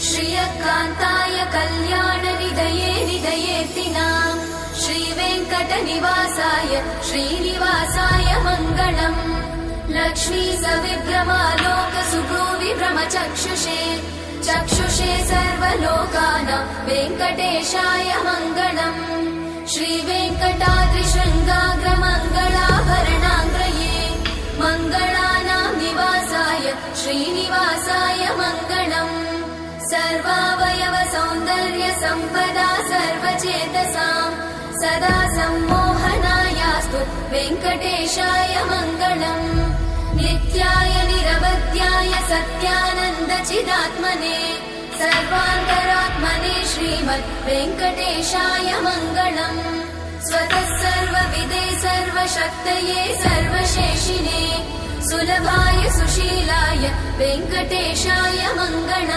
श्रियकान्ताय कल्याणनिधये निधयेऽर्तिनाम् श्रीवेङ्कटनिवासाय श्रीनिवासाय मङ्गलम्। लक्ष्मी सविभ्रमालोक सुभ्रूविभ्रमचक्षुषे चक्षुषे सर्वलोकानां वेङ्कटेशाय मङ्गलम्। श्रीवेङ्कटाद्रिशृङ्गाग्रमङ्गलाभरणाङ्ग्रये मङ्गलानां निवासाय श्रीनिवासाय मङ्गलम्। सर्वावयव सौन्दर्य सम्पदा सर्वचेतसां सदा सम्मोहनायास्तु वेङ्कटेशाय मङ्गलम्। नित्याय निरवध्याय सत्यानन्दचिदात्मने सर्वान्तरात्मने श्रीमद् वेङ्कटेशाय मङ्गलम्। स्वतः सर्वविदे सर्वशक्तये सर्वशेषिने सुलभाय सुशीलाय वेङ्कटेशाय मङ्गलम्।